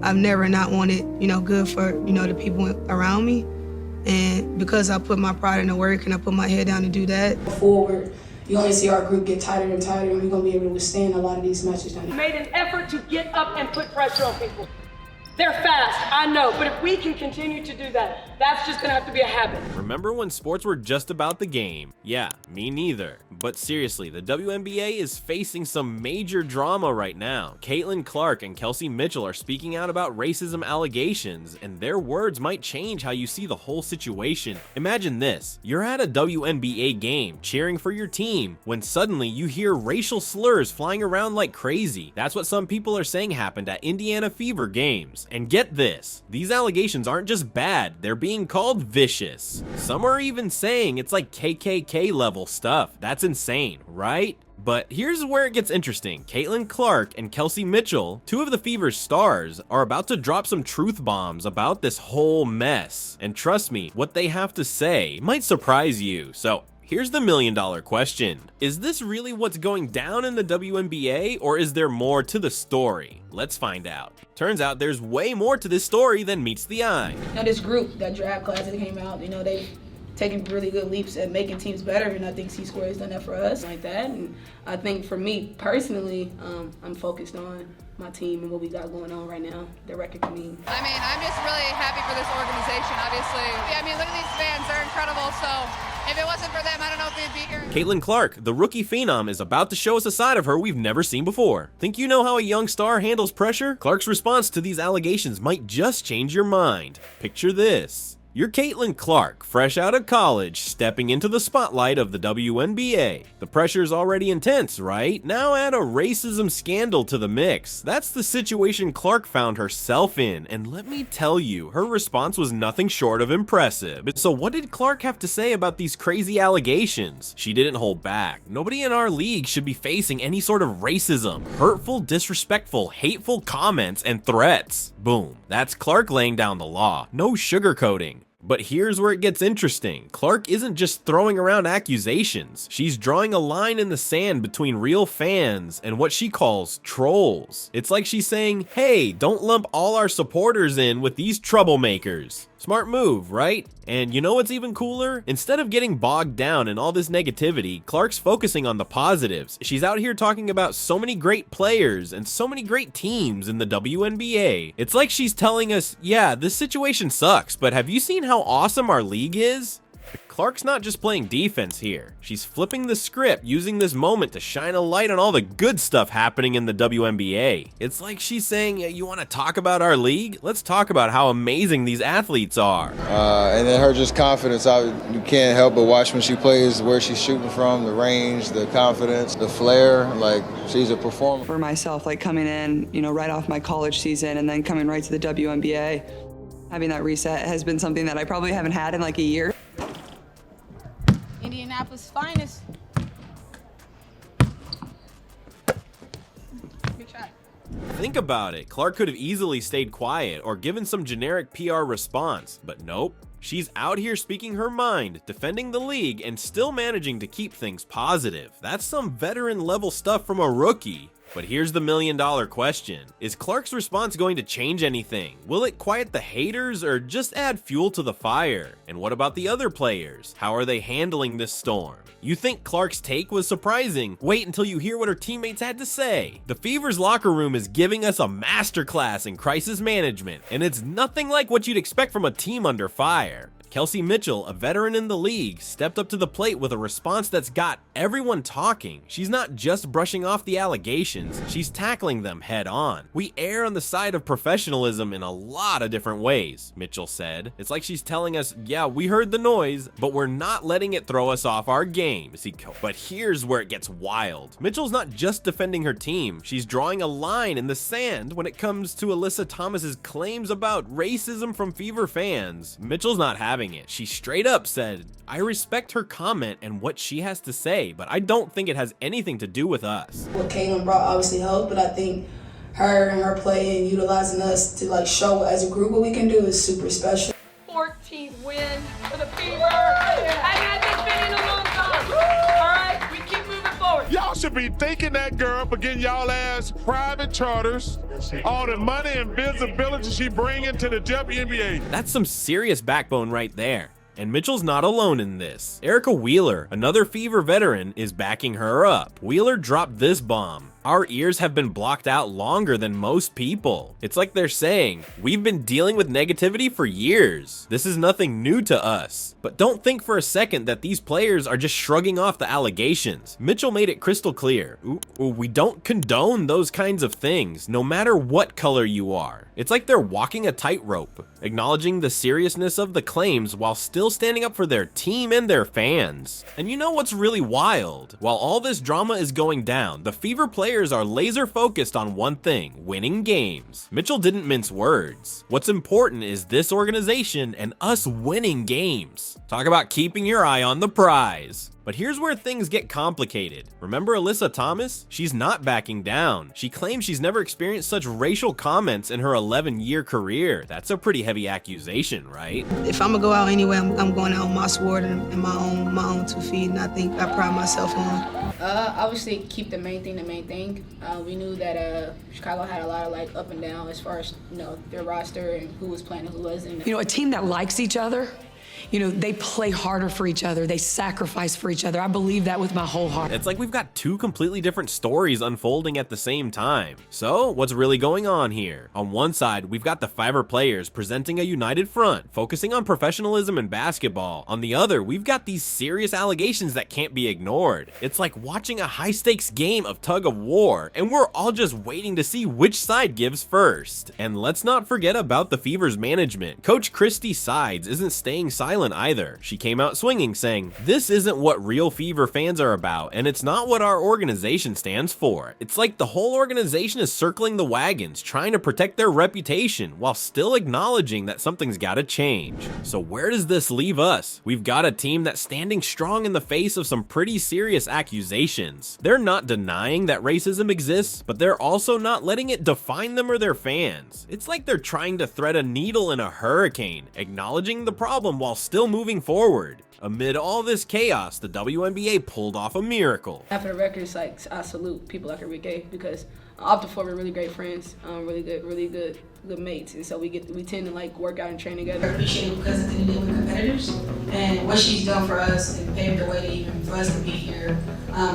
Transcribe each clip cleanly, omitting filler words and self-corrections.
I've never not wanted, good for, the people around me. And because I put my pride in the work and I put my head down to do that. Forward, you only see our group get tighter and tighter, and we're going to be able to withstand a lot of these matches. We made an effort to get up and put pressure on people. They're fast, I know, but if we can continue to do that, that's just gonna have to be a habit. Remember when sports were just about the game? Yeah, me neither. But seriously, the WNBA is facing some major drama right now. Clark and Kelsey Mitchell are speaking out about racism allegations, and their words might change how you see the whole situation. Imagine this, you're at a WNBA game cheering for your team when suddenly you hear racial slurs flying around like crazy. That's what some people are saying happened at Indiana Fever games. And get this, these allegations aren't just bad, they're being called vicious. Some are even saying it's like KKK level stuff. That's insane, right? But here's where it gets interesting. Clark and Kelsey Mitchell, two of the Fever's stars, are about to drop some truth bombs about this whole mess. And trust me, what they have to say might surprise you. So here's the million-dollar question. Is this really what's going down in the WNBA, or is there more to the story? Let's find out. Turns out there's way more to this story than meets the eye. This group, that draft class that came out, they've taken really good leaps at making teams better, and I think C-Square has done that for us like that. And I think for me personally, I'm focused on my team and what we got going on right now, the record for me. I'm just really happy for this organization, obviously. Look at these fans, they're incredible, so if it wasn't for them, I don't know if they'd be here. Clark, the rookie phenom, is about to show us a side of her we've never seen before. Think you know how a young star handles pressure? Clark's response to these allegations might just change your mind. Picture this. You're Clark, fresh out of college, stepping into the spotlight of the WNBA. The pressure's already intense, right? Now add a racism scandal to the mix. That's the situation Clark found herself in, and let me tell you, her response was nothing short of impressive. So what did Clark have to say about these crazy allegations? She didn't hold back. Nobody in our league should be facing any sort of racism, hurtful, disrespectful, hateful comments, and threats. Boom. That's Clark laying down the law. No sugarcoating. But here's where it gets interesting. Clark isn't just throwing around accusations. She's drawing a line in the sand between real fans and what she calls trolls. It's like she's saying, hey, don't lump all our supporters in with these troublemakers. Smart move, right? And you know what's even cooler? Instead of getting bogged down in all this negativity, Clark's focusing on the positives. She's out here talking about so many great players and so many great teams in the WNBA. It's like she's telling us, yeah, this situation sucks, but have you seen how awesome our league is? Clark's not just playing defense here. She's flipping the script, using this moment to shine a light on all the good stuff happening in the WNBA. It's like she's saying, you want to talk about our league? Let's talk about how amazing these athletes are. And then her just confidence, you can't help but watch when she plays, where she's shooting from, the range, the confidence, the flair, like she's a performer. For myself, like coming in, right off my college season and then coming right to the WNBA, having that reset has been something that I probably haven't had in like a year. Indianapolis' finest. Good shot. Think about it. Clark could have easily stayed quiet or given some generic PR response, but nope. She's out here speaking her mind, defending the league, and still managing to keep things positive. That's some veteran level stuff from a rookie. But here's the million-dollar question. Is Clark's response going to change anything? Will it quiet the haters or just add fuel to the fire? And what about the other players? How are they handling this storm? You think Clark's take was surprising? Wait until you hear what her teammates had to say. The Fever's locker room is giving us a masterclass in crisis management, and it's nothing like what you'd expect from a team under fire. Kelsey Mitchell, a veteran in the league, stepped up to the plate with a response that's got everyone talking. She's not just brushing off the allegations, she's tackling them head on. We err on the side of professionalism in a lot of different ways, Mitchell said. It's like she's telling us, yeah, we heard the noise, but we're not letting it throw us off our game. But here's where it gets wild. Mitchell's not just defending her team, she's drawing a line in the sand when it comes to Alyssa Thomas's claims about racism from Fever fans. Mitchell's not having it. She straight up said, I respect her comment and what she has to say, but I don't think it has anything to do with us. What Caitlin brought obviously helped, but I think her and her play and utilizing us to show as a group what we can do is super special. 14th win for the Fever. I had this been in a long time. All right, we keep moving forward. Y'all should be thinking that girl for getting y'all ass private charters, all the money and visibility she bringing to the WNBA. That's some serious backbone right there. And Mitchell's not alone in this. Erica Wheeler, another Fever veteran, is backing her up. Wheeler dropped this bomb. Our ears have been blocked out longer than most people. It's like they're saying, we've been dealing with negativity for years. This is nothing new to us. But don't think for a second that these players are just shrugging off the allegations. Mitchell made it crystal clear. We don't condone those kinds of things, no matter what color you are. It's like they're walking a tightrope, acknowledging the seriousness of the claims while still standing up for their team and their fans. And you know what's really wild? While all this drama is going down, the Fever players are laser focused on one thing: winning games. Mitchell didn't mince words. What's important is this organization and us winning games. Talk about keeping your eye on the prize. But here's where things get complicated. Remember Alyssa Thomas? She's not backing down. She claims she's never experienced such racial comments in her 11-year career. That's a pretty heavy accusation, right? If I'm gonna go out anyway, I'm going out on my sword and my own 2 feet, and I think I pride myself on. Obviously, keep the main thing the main thing. We knew that Chicago had a lot of like up and down as far as their roster and who was playing and who wasn't. A team that likes each other. They play harder for each other. They sacrifice for each other. I believe that with my whole heart. It's like we've got two completely different stories unfolding at the same time. So what's really going on here? On one side, we've got the Fever players presenting a united front, focusing on professionalism and basketball. On the other, we've got these serious allegations that can't be ignored. It's like watching a high-stakes game of tug of war, and we're all just waiting to see which side gives first. And let's not forget about the Fever's management. Coach Christy Sides isn't staying silent either. She came out swinging, saying, "This isn't what real Fever fans are about, and it's not what our organization stands for." It's like the whole organization is circling the wagons, trying to protect their reputation, while still acknowledging that something's gotta change. So where does this leave us? We've got a team that's standing strong in the face of some pretty serious accusations. They're not denying that racism exists, but they're also not letting it define them or their fans. It's like they're trying to thread a needle in a hurricane, acknowledging the problem while still moving forward. Amid all this chaos, the WNBA pulled off a miracle. After the record, it's like I salute people like Enrique because up to 4 we're really great friends, really good mates, and so we tend to like work out and train together. I appreciate it because of the deal with competitors and what she's done for us and paved the way to even for us to be here.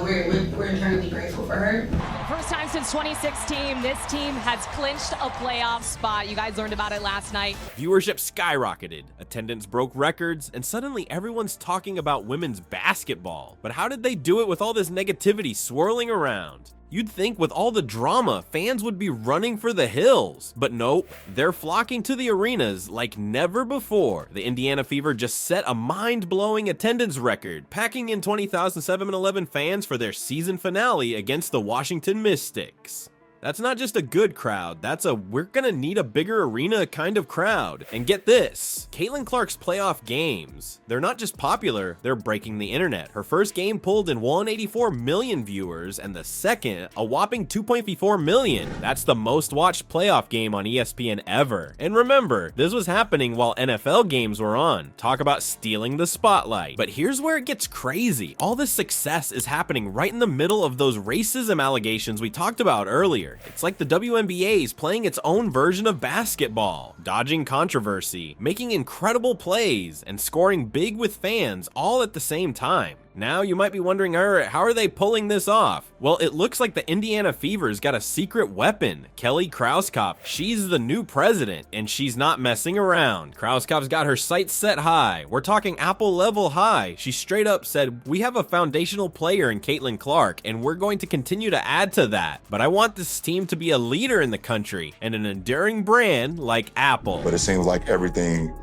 We're eternally grateful for her. First time since 2016, this team has clinched a playoff spot. You guys learned about it last night. Viewership skyrocketed, attendance broke records, and suddenly everyone's talking about women's basketball. But how did they do it with all this negativity swirling around? You'd think with all the drama, fans would be running for the hills. But nope, they're flocking to the arenas like never before. The Indiana Fever just set a mind-blowing attendance record, packing in 20,711 fans for their season finale against the Washington Mystics. That's not just a good crowd, that's a we're gonna need a bigger arena kind of crowd. And get this, Caitlin Clark's playoff games, they're not just popular, they're breaking the internet. Her first game pulled in 184 million viewers, and the second, a whopping 2.4 million. That's the most watched playoff game on ESPN ever. And remember, this was happening while NFL games were on. Talk about stealing the spotlight. But here's where it gets crazy. All this success is happening right in the middle of those racism allegations we talked about earlier. It's like the WNBA is playing its own version of basketball, dodging controversy, making incredible plays, and scoring big with fans all at the same time. Now you might be wondering, alright, how are they pulling this off? Well, it looks like the Indiana Fever's got a secret weapon, Kelly Krauskopf. She's the new president, and she's not messing around. Krauskopf's got her sights set high. We're talking Apple level high. She straight up said, "We have a foundational player in Caitlin Clark, and we're going to continue to add to that. But I want this team to be a leader in the country, and an enduring brand like Apple." But it seems like everything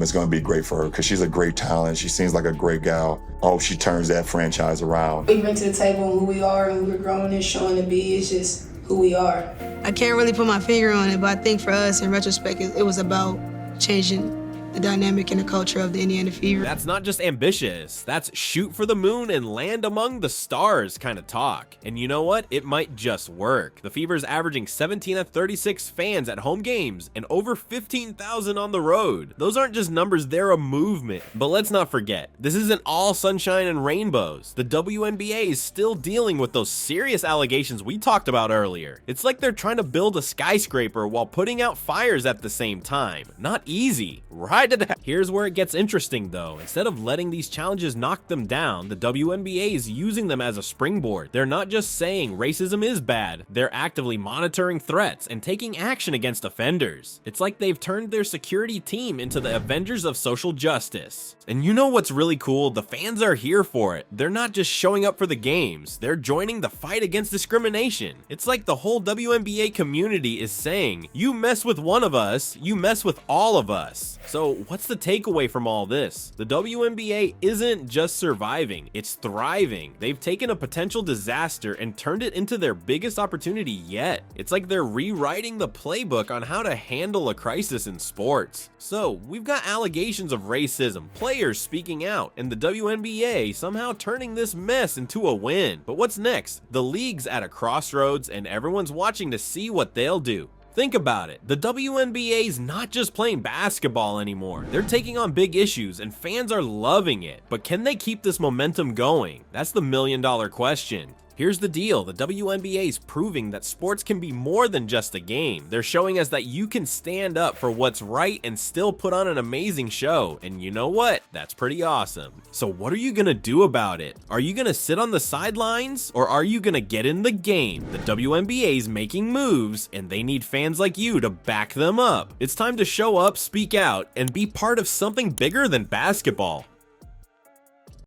is going to be great for her because she's a great talent. She seems like a great gal. I hope she turns that franchise around. We bring to the table who we are and we're growing and showing to be. It's just who we are. I can't really put my finger on it, but I think for us, in retrospect, it was about changing the dynamic and the culture of the Indiana Fever. That's not just ambitious, that's shoot for the moon and land among the stars kind of talk. And you know what? It might just work. The Fever's averaging 17 of 36 fans at home games and over 15,000 on the road. Those aren't just numbers, they're a movement. But let's not forget, this isn't all sunshine and rainbows. The WNBA is still dealing with those serious allegations we talked about earlier. It's like they're trying to build a skyscraper while putting out fires at the same time. Not easy, right? Here's where it gets interesting though. Instead of letting these challenges knock them down, the WNBA is using them as a springboard. They're not just saying racism is bad, they're actively monitoring threats and taking action against offenders. It's like they've turned their security team into the Avengers of social justice. And you know what's really cool? The fans are here for it. They're not just showing up for the games, they're joining the fight against discrimination. It's like the whole WNBA community is saying, you mess with one of us, you mess with all of us. So what's the takeaway from all this? The WNBA isn't just surviving, it's thriving. They've taken a potential disaster and turned it into their biggest opportunity yet. It's like they're rewriting the playbook on how to handle a crisis in sports. So we've got allegations of racism, players speaking out, and the WNBA somehow turning this mess into a win. But what's next? The league's at a crossroads and everyone's watching to see what they'll do. Think about it, the WNBA's not just playing basketball anymore. They're taking on big issues and fans are loving it. But can they keep this momentum going? That's the million-dollar question. Here's the deal, the WNBA is proving that sports can be more than just a game. They're showing us that you can stand up for what's right and still put on an amazing show. And you know what? That's pretty awesome. So what are you gonna do about it? Are you gonna sit on the sidelines or are you gonna get in the game? The WNBA is making moves and they need fans like you to back them up. It's time to show up, speak out, and be part of something bigger than basketball.